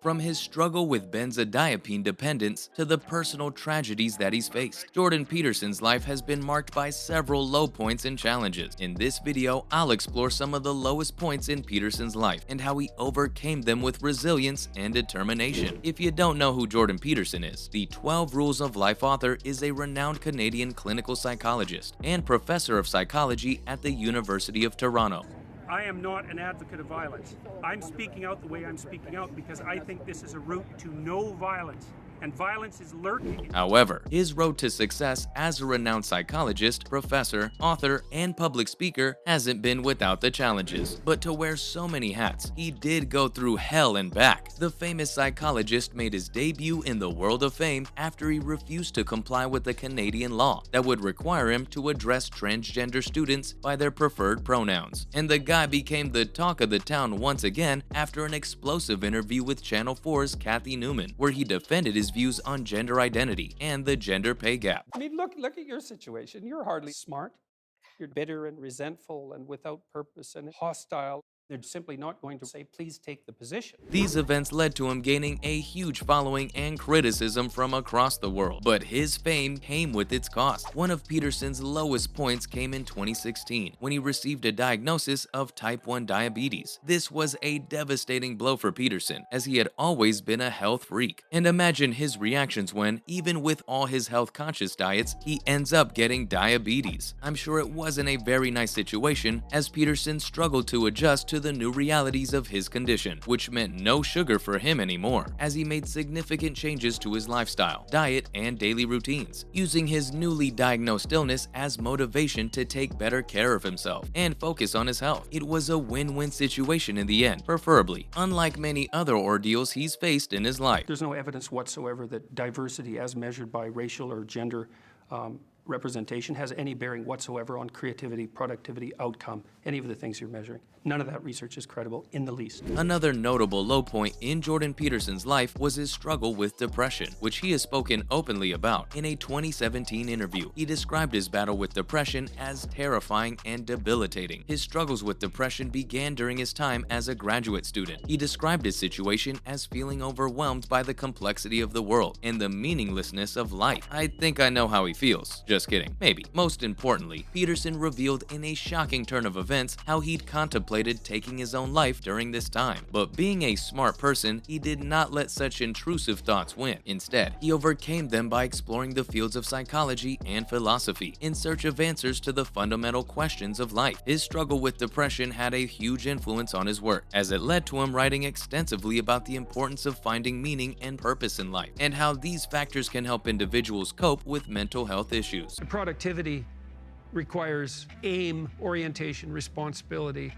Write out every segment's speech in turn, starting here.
From his struggle with benzodiazepine dependence to the personal tragedies that he's faced, Jordan Peterson's life has been marked by several low points and challenges. In this video, I'll explore some of the lowest points in Peterson's life and how he overcame them with resilience and determination. If you don't know who Jordan Peterson is, the 12 Rules of Life author is a renowned Canadian clinical psychologist and professor of psychology at the University of Toronto. I am not an advocate of violence. I'm speaking out the way I'm speaking out because I think this is a route to no violence, and violence is lurking. However, his road to success as a renowned psychologist, professor, author, and public speaker hasn't been without the challenges. But to wear so many hats, he did go through hell and back. The famous psychologist made his debut in the world of fame after he refused to comply with the Canadian law that would require him to address transgender students by their preferred pronouns. And the guy became the talk of the town once again after an explosive interview with Channel 4's Kathy Newman, where he defended his views on gender identity and the gender pay gap. I mean, look at your situation. You're hardly smart. You're bitter and resentful and without purpose and hostile. They're simply not going to say, please take the position. These events led to him gaining a huge following and criticism from across the world. But his fame came with its cost. One of Peterson's lowest points came in 2016, when he received a diagnosis of type 1 diabetes. This was a devastating blow for Peterson, as he had always been a health freak. And imagine his reactions when, even with all his health-conscious diets, he ends up getting diabetes. I'm sure it wasn't a very nice situation, as Peterson struggled to adjust to the new realities of his condition, which meant no sugar for him anymore, as he made significant changes to his lifestyle, diet, and daily routines, using his newly diagnosed illness as motivation to take better care of himself and focus on his health. It was a win-win situation in the end, preferably, unlike many other ordeals he's faced in his life. There's no evidence whatsoever that diversity as measured by racial or gender representation has any bearing whatsoever on creativity, productivity, outcome, any of the things you're measuring. None of that research is credible in the least. Another notable low point in Jordan Peterson's life was his struggle with depression, which he has spoken openly about. In a 2017 interview, he described his battle with depression as terrifying and debilitating. His struggles with depression began during his time as a graduate student. He described his situation as feeling overwhelmed by the complexity of the world and the meaninglessness of life. I think I know how he feels. Just kidding. Maybe. Most importantly, Peterson revealed in a shocking turn of events how he'd contemplated taking his own life during this time. But being a smart person, he did not let such intrusive thoughts win. Instead, he overcame them by exploring the fields of psychology and philosophy in search of answers to the fundamental questions of life. His struggle with depression had a huge influence on his work, as it led to him writing extensively about the importance of finding meaning and purpose in life, and how these factors can help individuals cope with mental health issues. Productivity requires aim, orientation, responsibility,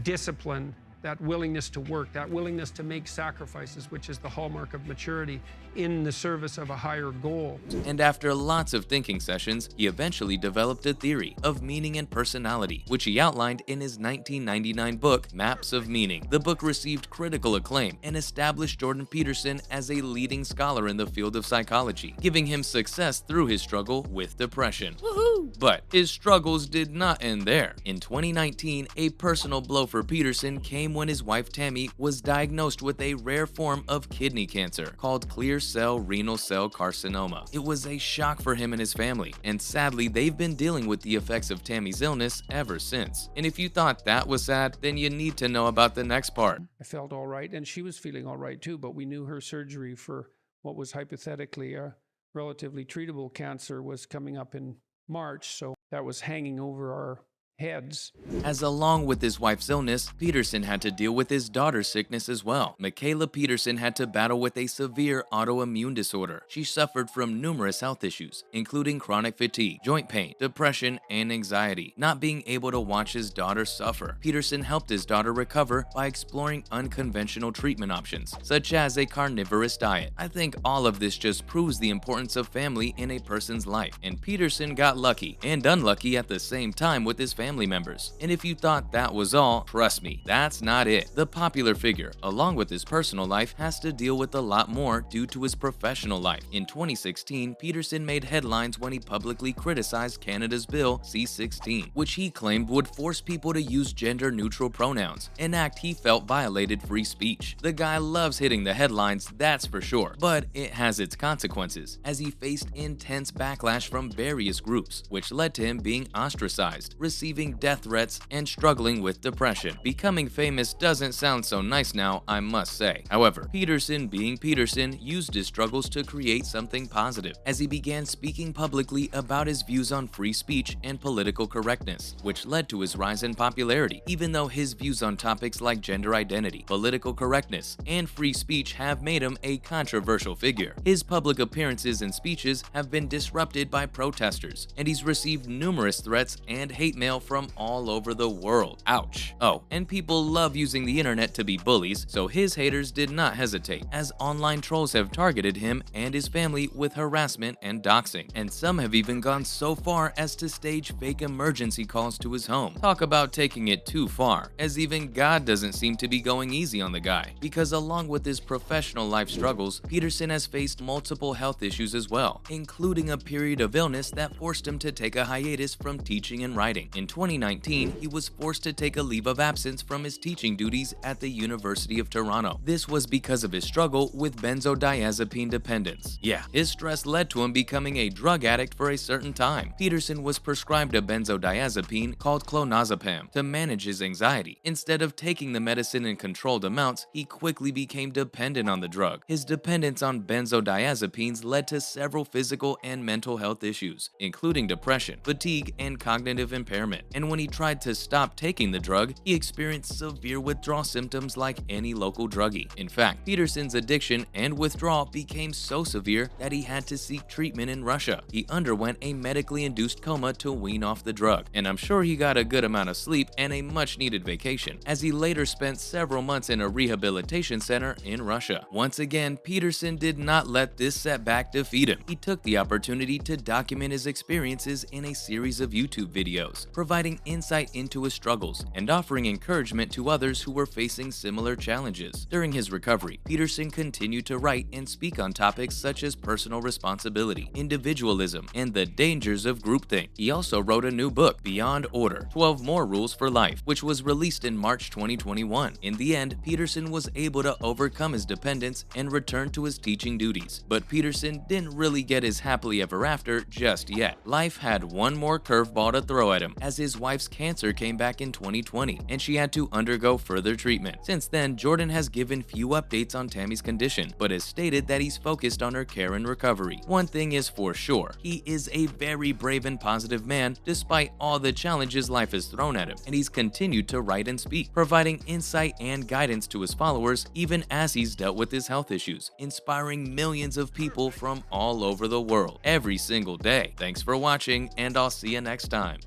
discipline, that willingness to work, that willingness to make sacrifices, which is the hallmark of maturity in the service of a higher goal. And after lots of thinking sessions, he eventually developed a theory of meaning and personality, which he outlined in his 1999 book, Maps of Meaning. The book received critical acclaim and established Jordan Peterson as a leading scholar in the field of psychology, giving him success through his struggle with depression. Woohoo! But his struggles did not end there. In 2019, a personal blow for Peterson came when his wife Tammy was diagnosed with a rare form of kidney cancer called clear cell renal cell carcinoma. It was a shock for him and his family, and sadly they've been dealing with the effects of Tammy's illness ever since. And if you thought that was sad, then you need to know about the next part. I felt all right, and she was feeling all right too, but we knew her surgery for what was hypothetically a relatively treatable cancer was coming up in March, so that was hanging over our heads. As along with his wife's illness, Peterson had to deal with his daughter's sickness as well. Michaela Peterson had to battle with a severe autoimmune disorder. She suffered from numerous health issues, including chronic fatigue, joint pain, depression, and anxiety. Not being able to watch his daughter suffer, Peterson helped his daughter recover by exploring unconventional treatment options, such as a carnivorous diet. I think all of this just proves the importance of family in a person's life, and Peterson got lucky and unlucky at the same time with his family. family members. And if you thought that was all, trust me, that's not it. The popular figure, along with his personal life, has to deal with a lot more due to his professional life. In 2016, Peterson made headlines when he publicly criticized Canada's Bill C-16, which he claimed would force people to use gender-neutral pronouns, an act he felt violated free speech. The guy loves hitting the headlines, that's for sure, but it has its consequences, as he faced intense backlash from various groups, which led to him being ostracized, receiving death threats, and struggling with depression. Becoming famous doesn't sound so nice now, I must say. However, Peterson, being Peterson, used his struggles to create something positive, as he began speaking publicly about his views on free speech and political correctness, which led to his rise in popularity, even though his views on topics like gender identity, political correctness, and free speech have made him a controversial figure. His public appearances and speeches have been disrupted by protesters, and he's received numerous threats and hate mail from all over the world. Ouch. Oh, and people love using the internet to be bullies, so his haters did not hesitate, as online trolls have targeted him and his family with harassment and doxing, and some have even gone so far as to stage fake emergency calls to his home. Talk about taking it too far, as even God doesn't seem to be going easy on the guy, because along with his professional life struggles, Peterson has faced multiple health issues as well, including a period of illness that forced him to take a hiatus from teaching and writing. In 2019, he was forced to take a leave of absence from his teaching duties at the University of Toronto. This was because of his struggle with benzodiazepine dependence. Yeah, his stress led to him becoming a drug addict for a certain time. Peterson was prescribed a benzodiazepine called clonazepam to manage his anxiety. Instead of taking the medicine in controlled amounts, he quickly became dependent on the drug. His dependence on benzodiazepines led to several physical and mental health issues, including depression, fatigue, and cognitive impairment. And when he tried to stop taking the drug, he experienced severe withdrawal symptoms like any local druggie. In fact, Peterson's addiction and withdrawal became so severe that he had to seek treatment in Russia. He underwent a medically induced coma to wean off the drug, and I'm sure he got a good amount of sleep and a much-needed vacation, as he later spent several months in a rehabilitation center in Russia. Once again, Peterson did not let this setback defeat him. He took the opportunity to document his experiences in a series of YouTube videos, providing insight into his struggles and offering encouragement to others who were facing similar challenges. During his recovery, Peterson continued to write and speak on topics such as personal responsibility, individualism, and the dangers of groupthink. He also wrote a new book, Beyond Order: 12 More Rules for Life, which was released in March 2021. In the end, Peterson was able to overcome his dependence and return to his teaching duties. But Peterson didn't really get his happily ever after just yet. Life had one more curveball to throw at him, as his wife's cancer came back in 2020, and she had to undergo further treatment. Since then, Jordan has given few updates on Tammy's condition, but has stated that he's focused on her care and recovery. One thing is for sure, he is a very brave and positive man despite all the challenges life has thrown at him, and he's continued to write and speak, providing insight and guidance to his followers even as he's dealt with his health issues, inspiring millions of people from all over the world every single day. Thanks for watching, and I'll see you next time.